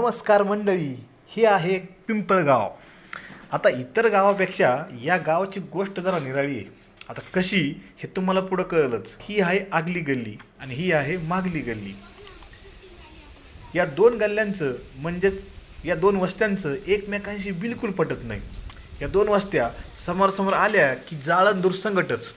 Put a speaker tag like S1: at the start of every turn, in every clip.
S1: नमस्कार मंडळी, ही आहे पिंपळगाव. आता इतर गावापेक्षा या गावाची गोष्ट जरा निराळी आहे. आता कशी हे तुम्हाला पुढं कळलंच. ही आहे आगली गल्ली आणि ही आहे मागली गल्ली. या दोन गल्ल्यांचं म्हणजेच या दोन वस्त्यांचं एकमेकांशी बिलकुल पटत नाही. या दोन वस्त्या समोरासमोर आल्या की जाळं दूर संकटच.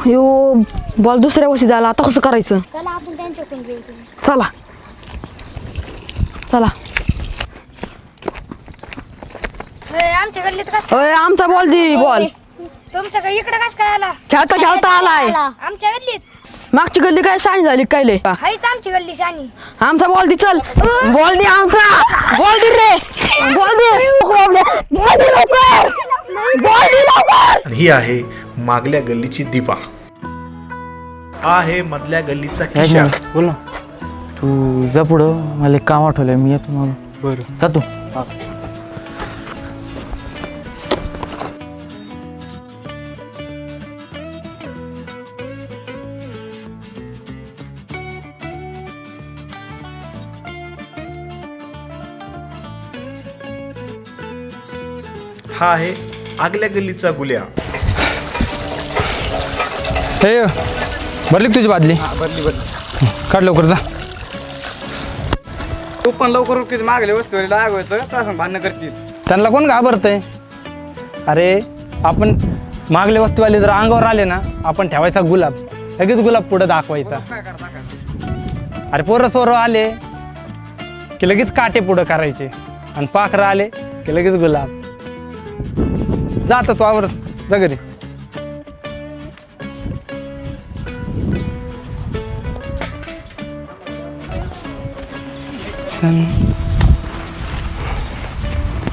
S2: यो बॉल दुसऱ्या वर्षी झाला, आता कसं करायचं?
S3: चला आपण त्यांच्याकडून घेऊ.
S2: चला चला.
S3: आमच्या गल्लीत कस
S2: अय आमचा बॉल दे. बॉल
S3: तुमच्या काय इकडे कस काय आला?
S2: खेळता खेळता आलाय.
S3: आमच्या गल्लीत
S2: मागची गल्ली काय शाणी झाली काय लय?
S3: हायच आमची गल्ली शानी.
S2: आमचा बॉल दे. चल बॉल दे. आमचा बॉल दे रे. बॉल दे. बॉल दे लवकर. बॉल दे लवकर.
S1: आणि ही आहे मागल्या गल्लीची दीपा. हा आहे मधल्या गल्लीचा किशा.
S4: बोल ना. तू जा पुढं, मला एक काम आठवलंय, मी येतो मग.
S1: बरं.
S4: जा तू.
S1: हा आहे आगल्या गल्लीचा गुल्या.
S4: हे भरली का तुझी बादली?
S5: बदली
S4: काढ लवकर जा.
S5: तू पण लवकर उठतीस, मागल्या वस्तू लागवतं तसं भांडणं करतील.
S4: त्यांना कोण घाबरतंय? अरे आपण मागले वस्तूवाले जर अंगावर आले ना, आपण ठेवायचा गुलाब, लगेच गुलाब पुढे दाखवायचा.
S5: काय करता?
S4: अरे पोरं सोरं आले की लगेच काटे पुढं करायचे, आणि पाखरं आले की लगेच गुलाब. जातो तू आवर, जा घरी.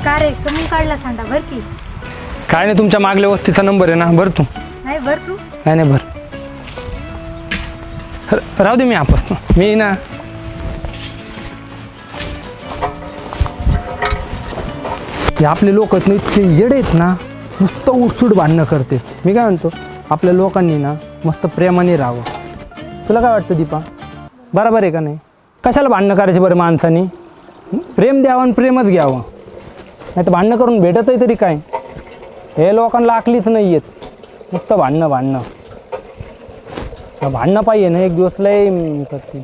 S3: का रे कमी काढला सांडा भर की.
S4: काय नाही, तुमच्या मागल्या वस्तीचा नंबर आहे ना, भर तू.
S3: नाही भर तू.
S4: नाही भर. राहू दे, मी आपसतो मी ना. हे आपले लोक आहेत ना, इतके येडे आहेत ना, नुसतं उठसूट भांडणं करते. मी काय म्हणतो, आपल्या लोकांनी ना मस्त प्रेमाने राहावं. तुला काय वाटतं दीपा? बरोबर आहे का नाही? कशाला भांडणं करायचे बरं माणसानी? प्रेम द्यावं आणि प्रेमच घ्यावं. नाही तर भांडणं करून भेटत आहे तरी काय? हे लोकांना आकलीच नाही येत, नुसतं भांडणं. भांडणं पाहिजे ना, एक दिवस लय करते.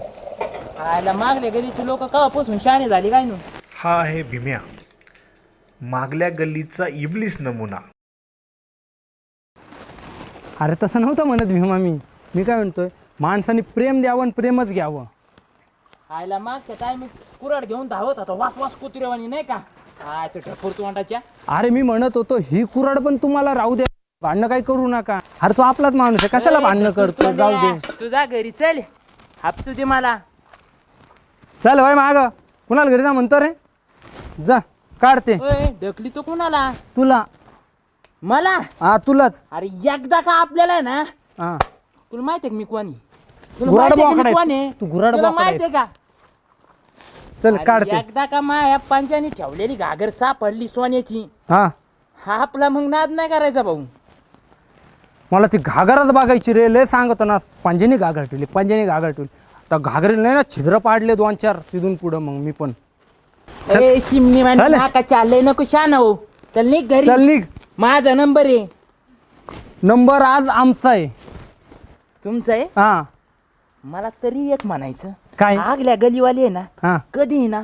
S6: आयला मागल्या गलीची लोक कवापासून शाणे झाली काय नु.
S1: हा आहे भीम्या, मागल्या गल्लीचा इबलीस नमुना.
S4: अरे तसं नव्हतं म्हणत भीमा. मी काय म्हणतोय, माणसाने प्रेम द्यावं आणि प्रेमच घ्यावं.
S6: आयला मागच्या टायमी कुराड घेऊन धावत होता वास वास कुत्रेवानी नाही का? आयचं ढपूर तोंडाच्या.
S4: अरे मी म्हणत होतो, ही कुराड पण तुम्हाला राहू द्या, भांडणं काही करू नका. अरे तो आपलाच माणूस आहे, कशाला भांडणं करतो? जाऊ दे.
S6: तुझा घरी चल, हापसू दे मला.
S4: चल होय माग, कुणाला घरी जा म्हणतो रे? जा काढते.
S6: ओय ढकली तो कुणाला?
S4: तुला.
S6: मला?
S4: हा तुलाच.
S6: अरे एकदा का आपल्याला आहे ना,
S4: हा
S6: तुला माहिती आहे का मी कोणी? तुला
S4: गुराड
S6: माहिती आहे का
S4: बोकड
S6: मी
S4: आहे.
S6: कोण आहे?
S4: तू गुराड
S6: तुला
S4: बोकड
S6: माहिती आहे का?
S4: चल
S6: अरे
S4: काढते.
S6: एकदा का माया पंचाने ठेवलेली घागर सापडली सोन्याची,
S4: हा
S6: हा आपला मग नाद नाही करायचा भाऊ.
S4: मला ती घागरच बघायची रे, लय सांगतो ना. पंजानी घागर ठेवली. तर घागरीला नाही ना छिद्र पाडले 2-4 तिथून पुढं. मग मी पण
S6: ए चिमणी
S4: चल.
S6: नाका चाललंय नको शान हो. चल निघ घरी.
S4: चल निघ.
S6: माझा नंबर आहे.
S4: नंबर आज आमचा आहे.
S6: तुमचं आहे?
S4: हा
S6: मला तरी एक म्हणायचं,
S4: काय?
S6: आगल्या गलीवाली आहे ना,
S4: हा
S6: कधी ना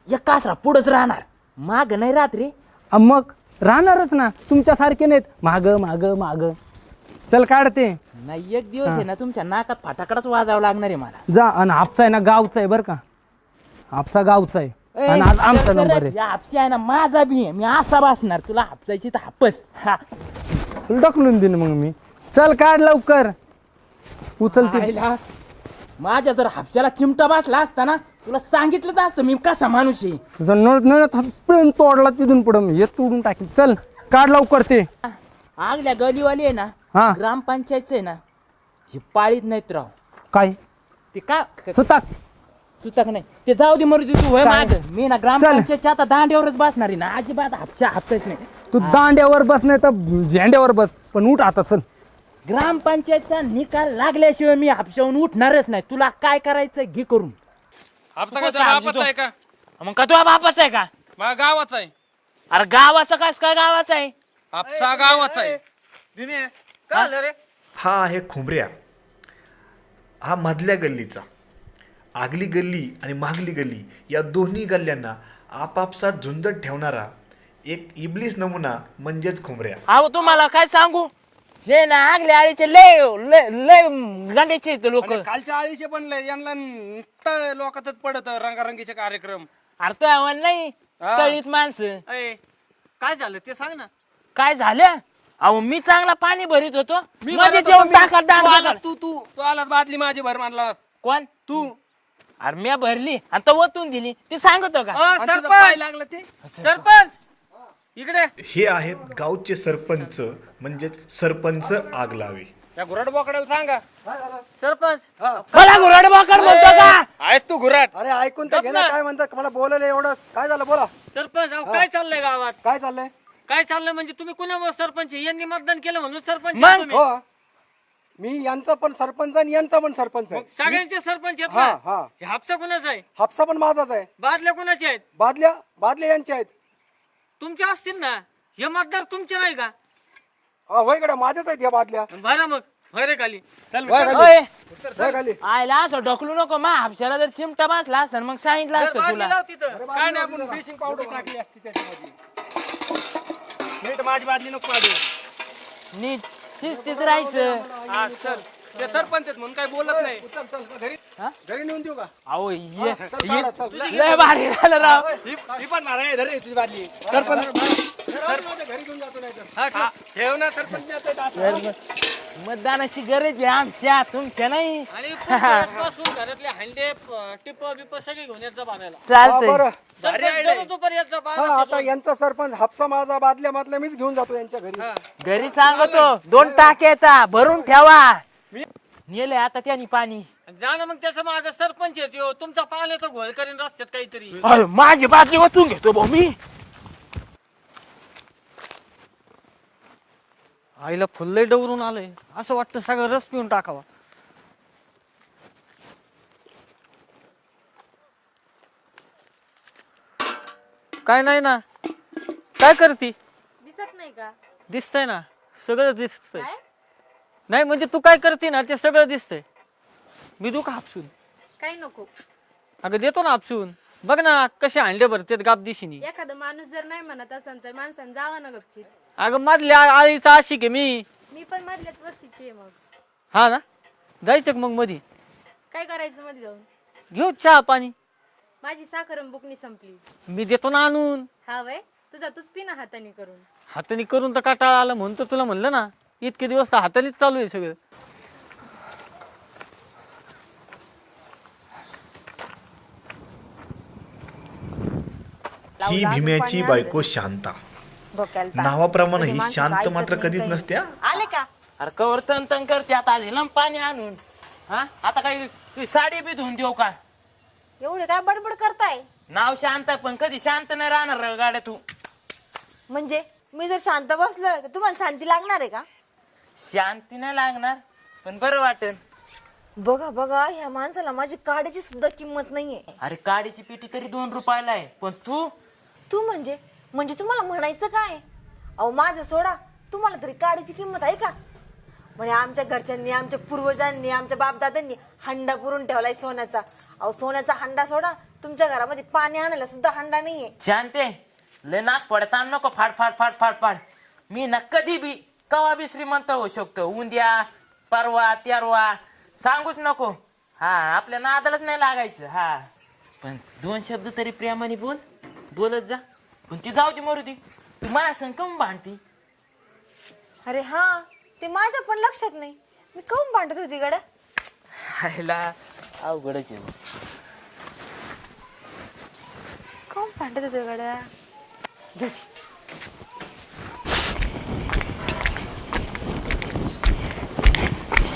S6: एक कासरा पुढंच राहणार, माग नाही राहत रे.
S4: मग राहणारच ना, तुमच्यासारखे नाहीत माग. चल काढते.
S6: नाही एक दिवस आहे ना तुमच्या नाकात फाटाकडाच वाजावं लागणार आहे मला.
S4: जा. आणि हापसा आहे ना गावचा आहे बरं का, हापसा गावचा आहे.
S6: ए,
S4: आणि आज आमचा
S6: सर,
S4: नंबर आहे.
S6: या हापशी आहे ना माझा बी आहे, मी असा बसणार, तुला हापसायची तर हापस. हा
S4: तुला ढकलून देईन मग मी. चल काढ लवकर, उचलते.
S6: आईला, माझ्या जर हापशाला चिमटा बसला असता ना, तुला सांगितलं असतं मी कसा माणूस आहे.
S4: तुझा नळ तोडला तिथून पुढं मी हे तोडून टाकेन. चल काढ लवकर ते.
S6: आगल्या गलीवाली आहे ना,
S4: हा.
S6: ग्रामपंचायतचं आहे ना, हे पाळीत नाहीत राव.
S4: काय
S6: ते का
S4: सुताक
S6: सुतक नाही ते जाऊ दे मरू दे तू होय माग मी ना ग्रामपंचायतच्या आता दांड्यावरच बसणार आहे ना अजिबात हापसाच नाही.
S4: तू दांड्यावर बस नाही तर झेंड्यावर बस पण उठ आता चल.
S6: ग्रामपंचायतचा निकाल लागल्याशिवाय मी हापशावून उठणारच नाही. तुला काय करायचं घे करून.
S5: आपचा कसं बापाचा आहे का?
S6: मग का तुझा बापाचा आहे का?
S5: माझ्या गावाचा आहे.
S6: अरे गावाचा कस काय गावाचा आहे?
S5: आपचा गावाचा आहे. दिने काय झालं रे?
S1: हा आहे खुंबऱ्या. हा मधल्या गल्लीचा. आगली गल्ली आणि मागली गल्ली या दोन्ही गल्ल्यांना आपापसात झुंजत ठेवणारा एक इबलीस नमुना म्हणजेच खुंबऱ्या.
S6: अहो तुम्हाला काय सांगू हे ना आगले आळीचे लय लय लय गांड्याचे लोक.
S5: खालच्या आळीचे पण लय यांना नुसतं लोकातच पडत रंगारंगीचे कार्यक्रम.
S6: अरे तो नाही तळीत माणसं.
S5: काय झालं ते सांग ना.
S6: काय झालं? अहो मी चांगला पाणी भरीत होतो मध्ये जेवण टाकत
S5: तू आलात बादली माझी भर मानला.
S6: कोण
S5: तू
S6: अरे मी भरली आणि तो ओतून दिली ते सांगतो का?
S5: सरपंच लागलं ते. सरपंच इकडे.
S1: हे आहेत गावचे सरपंच म्हणजेच सरपंच आगलावे.
S5: त्या घुराट बोकड्याला सांगा. सरपंच
S6: मला घोराड बोकड म्हणतो का?
S5: आहेस तू घुराट.
S7: अरे ऐकून तर घे ना काय म्हणतात मला बोलायला एवढं काय झालं बोला.
S5: सरपंच काय चाललंय गावात?
S7: काय चाललंय?
S5: काय चाललंय म्हणजे तुम्ही कुणामुळे सरपंच यांनी मतदान केलं म्हणून सरपंच
S6: मग?
S5: आहे तुम्ही?
S7: हो मी यांचा पण सरपंच आणि यांचा पण सरपंच आहे.
S5: सगळ्यांचे सरपंच आहेत
S7: हा
S5: ना?
S7: हा
S5: हे हापसा कुणाचा आहे?
S7: हापसा पण माझाच आहे.
S5: बादल्या कुणाचे आहेत?
S7: बादल्या यांचे आहेत.
S5: तुमचे असतील ना. हे मतदार तुमचे नाही का?
S7: होय कडे माझ्याच आहेत या बादल्या.
S5: भरा मग भरे खाली. चल
S7: होय खाली.
S6: ओय,
S7: होय खाली.
S6: आयला असं ढकलू नको मा हापशाला जर चिमटा बसला असता मग सांगितलं असतं
S5: बादली
S6: तुला.
S5: लाव तिथं. काय नाही आपण बेसिंग पावडर टाकली असती त्याच्यामध्ये. नीट माझी बादली नको पाडू.
S6: नीट शिस्तीत राहायचं.
S5: हा चल. ते सरपंच आहेत म्हणून काय बोलत नाही.
S7: चल चल घरी घरी नेऊन देऊ का?
S6: अहो ये
S7: चल काढा, चल.
S6: लय भारी झालं राव.
S5: ही पण मारा आहे. धर रे तुझी बादली.
S7: सरपंच घरी घेऊन जातो नाही तर.
S5: हा ठेव ना सरपंच आता असं.
S6: मतदानाची गरज आहे आमच्या तुमच्या नाही.
S5: आणि पासून घरातले हंडे टिप बिप सगळे घेऊन येत जा बांधायला.
S7: हा,
S6: चालतंय.
S7: बरं
S5: पर्यंत
S7: हा आता यांचा सरपंच हापसा माझा बादल्या मीच घेऊन जातो यांच्या घरी.
S6: घरी सांगतो 2 टाके येतात भरून ठेवा. नेले आता त्यांनी पाणी.
S5: जा ना मग त्याच्या माग सरपंच येतो तुमचा पाण्याचा घोळ करीन रस्त्यात काहीतरी.
S6: अरे, माझी बादली वाचून घेतो भाऊ मी.
S5: आईला फुल्ले डवरून आलंय असं वाटतं सगळं रस पिऊन टाकावा. काय नाही ना. काय करती?
S3: दिसत नाही का?
S5: दिसतंय ना सगळं दिसतंय. नाही म्हणजे तू काय करते ना ते सगळं दिसतंय. मी तू का हापसून?
S3: काही नको.
S5: अगं देतो ना हापसून. बघ ना कसे अंडे भरतेत गाप दिशीनी.
S3: एखादा माणूस जर नाही म्हणत असेल तर माणसानं जावं ना गपचीत.
S5: अगं मधल्या आळीचा आशिक आहे मी.
S3: मी पण मधल्याच वस्तीची आहे. मग
S5: हा ना जायचं का मग मधी?
S3: काय करायचं मध्ये जाऊन?
S5: घेऊ चहा पाणी.
S3: माझी साखर बुकनी संपली.
S5: मी देतो ना आणून.
S3: हा वय तुझा तूच पी ना हाताने करून.
S5: हाताने करून तर काटाळा आला म्हणून तर तुला म्हणलं ना. इतके दिवस तर हातानेच चालू आहे सगळं.
S1: ही भीम्याची बायको शांता. नावाप्रमाणे ही शांत मात्र कधीच नसते हा.
S3: आले का?
S6: अरे कवर तन तन करते आता आली ना पाणी आणून. हा आता काही तुझी साडी बी धुवून देऊ का?
S3: एवढे काय बडबड करताय?
S6: नाव शांत आहे, पण कधी शांत नाही राहणार रे गाड्या तू.
S8: म्हणजे मी जर शांत बसलोय तर तुम्हाला शांती लागणार आहे का?
S6: शांती नाही लागणार पण बरं वाटेल.
S8: बघा बघा ह्या माणसाला माझी काडीची सुद्धा किंमत नाहीये.
S6: अरे काडीची पेटी तरी 2 रुपयाला आहे पण तू.
S8: तू म्हणजे तुम्हाला म्हणायचं काय? अहो माझं सोडा, तुम्हाला तरी काडीची किंमत आहे का? म्हणजे आमच्या घरच्यांनी, आमच्या पूर्वजांनी, आमच्या बापदादांनी हंडा पुरून ठेवलाय सोन्याचा. अहो सोन्याचा हंडा सोडा, तुमच्या घरामध्ये पाणी आणायला सुद्धा हंडा नाहीये.
S6: शांते लय नाक पडता नको फाड फाड फाड फाड फाड. मी ना कधी बी कवा बी श्रीमंत होऊ शकतो. उद्या परवा तेरवा सांगूच नको. हा आपल्या नादालाच नाही लागायचं. हा पण 2 शब्द तरी प्रेमाने बोलत जा. पण ती जाऊ दे मरू दे. तू माझ्या संग कम भांडती?
S8: अरे हा ते माझ्या पण लक्षात नाही. मी काहून भांडत होती गड्या?
S6: हायला अवघडच आहे.
S8: काहून भांडत होती गड्या?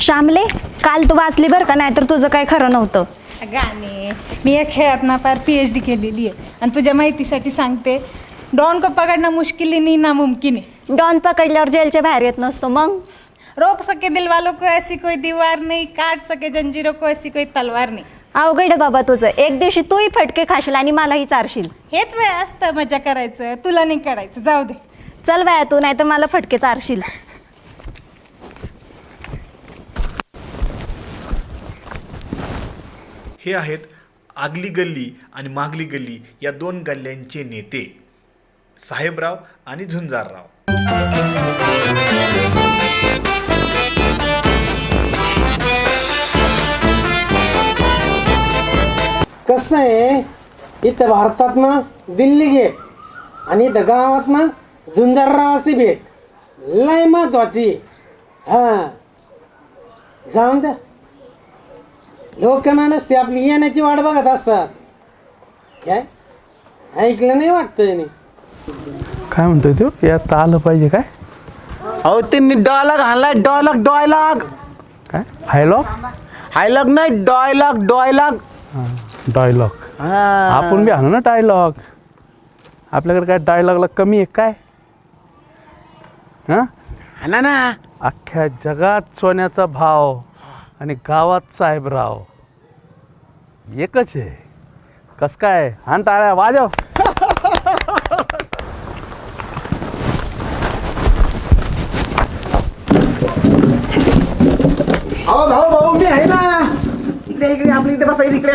S9: श्यामले, काल तू वाचली बरं का, नाही तर तुझं काय खरं नव्हतं. गाणे मी या खेळात ना फार PhD केलेली आहे आणि तुझ्या माहितीसाठी सांगते, डॉन को पकडणं मुश्किल नहीं नामुमकिन है.
S2: डॉन पकडल्यावर जेलच्या बाहेर येत नसतो मग.
S9: रोक सके दिल वालों को ऐसी कोई दीवार नहीं, काट सके जंजीरों को ऐसी कोई तलवार नाही.
S2: अवघड आहे बाबा तुझं. एक दिवशी तूही फटके खाशील आणि मलाही चारशील.
S9: हेच वेळ असतं मजा करायचं, तुला नाही करायचं, जाऊ दे.
S2: चल बाया तू, नाही तर मला फटके चारशील.
S1: हे आहेत आगली गल्ली आणि मागली गल्ली या 2 गल्ल्यांचे नेते, साहेबराव आणि झुंजारराव.
S7: कसं आहे, इथं भारतात ना दिल्ली गेट आणि इथं गावात ना झुंजाररावाची भेट लय महत्वाची. हा जाऊन द्या, लोक ना नसते आपली येण्याची वाट बघत असतात. काय ऐकलं नाही वाटतं?
S4: काय म्हणतोय तो? यात आलं पाहिजे काय?
S10: अहो त्यांनी डॉयलॉग आणलाय, डॉयलॉग
S4: काय हायलॉग?
S10: हायलॉग नाही, डॉयलॉग.
S4: डायलॉग. आपण बी आणू ना डायलॉग. आपल्याकडे काय डायलॉगला कमी आहे काय?
S10: आणा ना.
S4: अख्ख्या जगात सोन्याचा भाव आणि गावात साहेबराव एकच आहे. कस काय? आण टाळ्या वाजव.
S10: अहो भाऊ मी आहे ना. इकडे आपली इथे बसा, इकडे.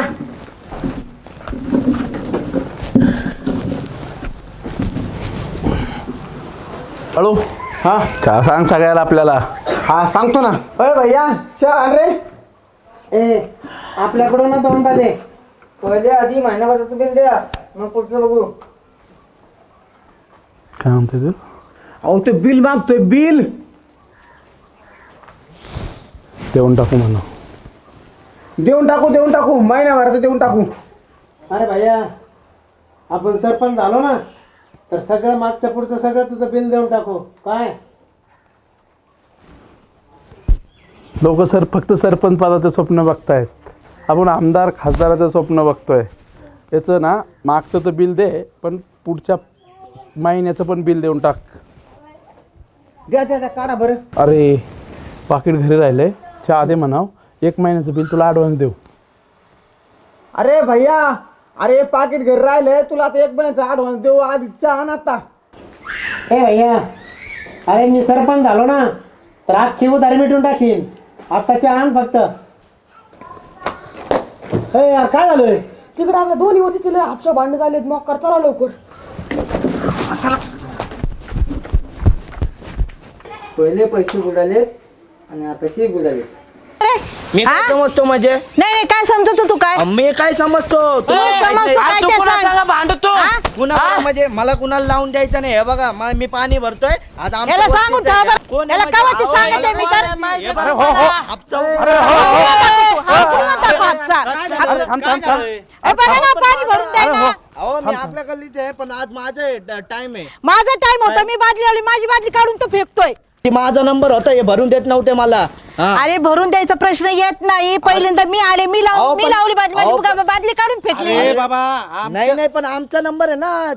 S4: हळू.
S10: हा
S4: का सांग सगळ्याला आपल्याला.
S10: हा सांगतो ना. अरे भैया चहा आण रे.
S7: ए आपल्याकडून ना 2दा दे.
S10: पहिले आधी महिन्याभराचं बिल द्या, मग पुढचं बघू.
S4: काय म्हणतोय तू?
S10: अहो ते बिल मागतोय, बिल.
S4: देऊन टाकू म्हणा.
S10: देऊन टाकू महिन्याभराचं देऊन टाकू.
S7: अरे भैया, आपण सरपंच झालो ना तर सगळं मागचं पुढचं सगळं तुझं बिल देऊन टाकू. काय
S4: लोक फक्त सरपंच पदाचं स्वप्न बघतायत. आपण आमदार खासदाराचं स्वप्न बघतोय. याचं ना मागचं तर बिल दे, पण पुढच्या महिन्याचं पण बिल देऊन टाक.
S10: द्या काढा बरं.
S4: अरे पाकिट घरी राहिले, चहा दे म्हणाव. 1 महिन्याचं बिल तुला ॲडव्हान्स देऊ.
S10: अरे भैया, अरे पाकिट घरी राहिले, तुला आता 1 महिन्याचा ॲडव्हान्स देऊ. आधी चहा आण आता.
S7: ए भैया, अरे मी सरपंच झालो ना तर अख्खी उधारी मिटून टाकीन. आत्ताच्या आण फक्त. यार काय झालंय?
S8: तिकडे आपल्या दोन्ही होती हापशा भांडण झालेत, मग कर चला लवकर.
S10: पहिले पैसे बुडाले आणि आताचे बुडाले. मी काय समजतो म्हणजे?
S2: नाही काय समजतो तू? काय
S10: मी काय समजतो?
S2: समजतो काय ते सांग.
S6: भांडतो
S10: कुणाला म्हणजे मला कुणाला लावून द्यायचं नाही. हे बघा मी पाणी भरतोय आता.
S2: याला सांगून ठेवा बरं. याला कावाची सांगते मी तर. पाणी भरून द्या ना.
S10: अहो मी आपल्या गल्लीचे आहे, पण आज माझं टाइम आहे.
S2: माझा टाइम होता, मी बादली आली, माझी बादली काढून तो फेकतोय.
S10: माझा नंबर होता, हे भरून देत नव्हते मला.
S2: अरे भरून द्यायचा प्रश्न येत नाही. पहिल्यांदा मी आले, मी लावली बादली, माझी बादली काढून फेकली.
S7: बाबा
S10: नाही पण आमचा नंबर आहे ना.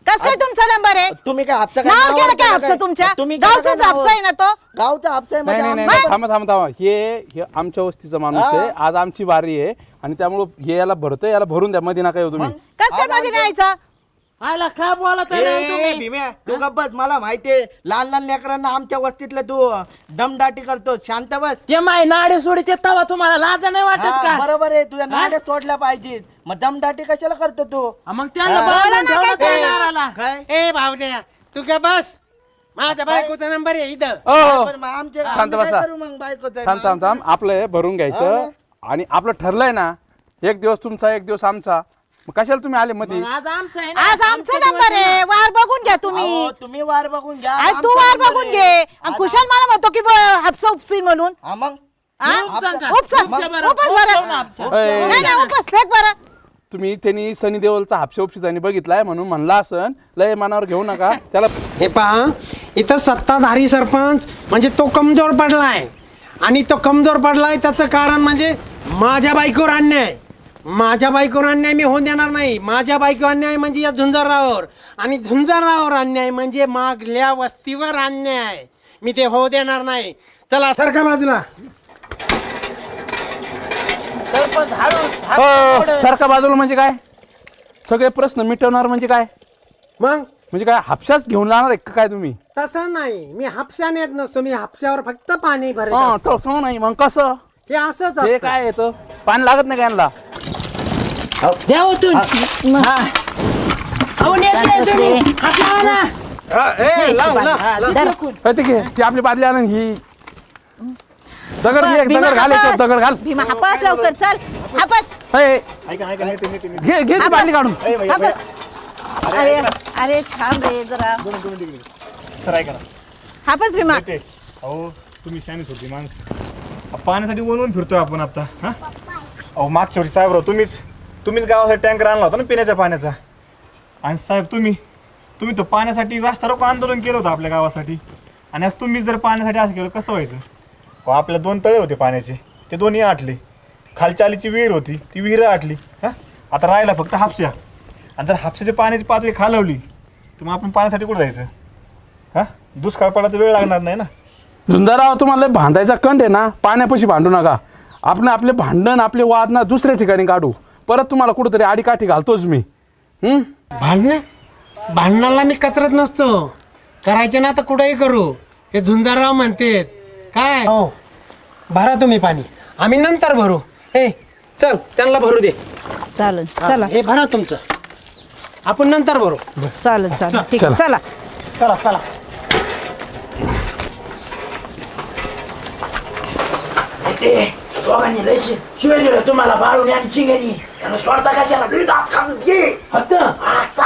S2: कस काय तुमचा नंबर आहे?
S10: तुम्ही काय हापसा
S2: नाव केलं काय हापसा तुमच्या? गावचा हापसा आहे ना तो.
S10: गावचा हापसा आहे
S4: नाही
S10: म्हणजे
S4: नाही थांबा. हे आमच्या वस्तीचा माणूस आहे. आज आमची वारी आहे आणि त्यामुळं हे याला भरतोय. याला भरून द्या. मध्ये नका येऊ तुम्ही.
S2: कस काय मध्ये न्यायचा?
S6: आला काय बोलत आहे रे तुम्ही?
S10: भीम्या, तू गप्प बस. मला माहितीये लहान लेकरांना आमच्या वस्तीतलं तू दमदाटी करतो. शांत बस.
S6: ते माय नाडे सोडीचे तवा तुम्हाला लाज नाही वाटत का?
S10: बरोबर आहे, तुझ्या नाड्या सोडल्या पाहिजेत. मग दमदाटी कशाला करतो तू?
S6: मग त्यांना बाळाला ठेवलं त्या नाराला.
S10: काय
S7: ए भावड्या, तू काय बस. माझ्या बायकोचा नंबर आहे इथं.
S10: बरं, मग आमचे
S4: शांत
S10: आम्ही काय
S4: बसा.
S10: करू मग बायकोचं?
S4: थांब. आपलं हे भरून घ्यायचं आणि आपलं ठरलंय ना, 1 दिवस तुमचा 1 दिवस आमचा. मग कशाला तुम्ही आले मध्ये?
S6: आज आमचं आहे ना.
S2: आज आमचा नंबर आहे. वार बघून घ्या तुम्ही.
S10: अहो, तुम्ही वार बघून घ्या.
S2: आज तू
S10: आमचा
S2: वार
S10: नंबर
S2: बघून
S10: आहे.
S2: घे. आणि खुशाल मला म्हणतो की हापसा उपसीन म्हणून.
S10: हा, मग
S6: उपसा का?
S2: उपसा.
S6: उपसा बरं.
S2: उपस बरं.
S6: उपसा.
S2: नाही उपस फेक बरं.
S4: तुम्ही त्यांनी सनी देओलचा हापशा उपशितानी बघितलाय म्हणून म्हणला असन. लय मनावर घेऊ नका त्याला.
S7: हे पहा, इथं सत्ताधारी सरपंच म्हणजे तो कमजोर पडलाय. आणि तो कमजोर पडलाय त्याचं कारण म्हणजे माझ्या बायकोवर अन्याय. माझ्या बायकोवर अन्याय मी होऊन देणार नाही. माझ्या बायको अन्याय म्हणजे या झुंजारावर, आणि झुंजारावर अन्याय म्हणजे मागल्या वस्तीवर अन्याय. मी ते होऊ देणार नाही. चला सारखा बाजूला.
S6: सरपंच
S11: हो, सारखा बाजूला म्हणजे काय? सगळे प्रश्न मिटवणार म्हणजे काय?
S7: मग
S11: म्हणजे काय हापशाच घेऊन जाणार आहे का काय तुम्ही?
S7: तसं नाही, मी हापशाने येत नसतो. मी हापशावर फक्त पाणी भरत
S11: हा,
S7: असतो.
S11: तसं नाही. मग कसं?
S7: हे असंच
S11: हे
S7: असतं.
S11: काय येतं? पाणी लागत नाही का यांना?
S6: द्या ओतून. हा. अहो, नेते तुम्ही. हात लावा ना.
S11: होय, ठीक आहे. ती आपली बादली आणून ही दगड घे, दगड घाल याच्यात, दगड घाल.
S2: भीमा हापस लवकर चल हापस.
S11: होय,
S1: ऐका ऐका नेते नेते नेते.
S11: घे घे ती बादली काढून.
S2: हापस. अरे अरे थांब रे जरा.
S1: सर ऐका ना
S2: हापस भीमा.
S1: नेते. अहो तुम्ही शानीच होती माणसं. पाण्यासाठी वळवून फिरतोय आपण आता. हा अहो मागच्या वर्षी साहेबराव तुम्हीच गावासाठी टँकर आणला होता ना पिण्याच्या पाण्याचा. आणि साहेब तुम्ही तो पाण्यासाठी रास्ता रोको आंदोलन केलं होतं आपल्या गावासाठी. आणि आज तुम्ही जर पाण्यासाठी असं केलं कसं व्हायचं? अहो आपल्या 2 तळे होते पाण्याचे, ते दोन्ही आटले. खालच्या आलीची विहीर होती, ती विहीर आटली. हां आता राहिला फक्त हापशा. आणि जर हापशाची पाण्याची पातळी खालवली तर मग आपण पाण्यासाठी कुठं जायचं? हां दुष्काळ पडला तर वेळ लागणार नाही ना.
S11: झुंजाराव, तुम्हाला भांडायचा कंट आहे ना, पाण्यापाशी भांडू नका. आपण आपले भांडण आपले वाद ना दुसऱ्या ठिकाणी काढू. परत तुम्हाला कुठंतरी आडीकाठी घालतोच मी.
S7: भांडणाला मी कचरत नसतो. करायचे ना तर कुठेही करू. हे झुंजारराव म्हणते काय. हो भरा तुम्ही पाणी, आम्ही नंतर भरू. हे चल त्यांना भरू दे.
S2: चालेल चला.
S7: हे भरा तुमचं, आपण नंतर भरू.
S2: चालेल चालेल ठीक आहे चला.
S7: चला चला.
S6: दोघांनी लय शिवाय दिलं तुम्हाला बाळून आणि चिंगेनी. याला सोडता कशाला? हात घालून घे.
S7: आता
S6: आता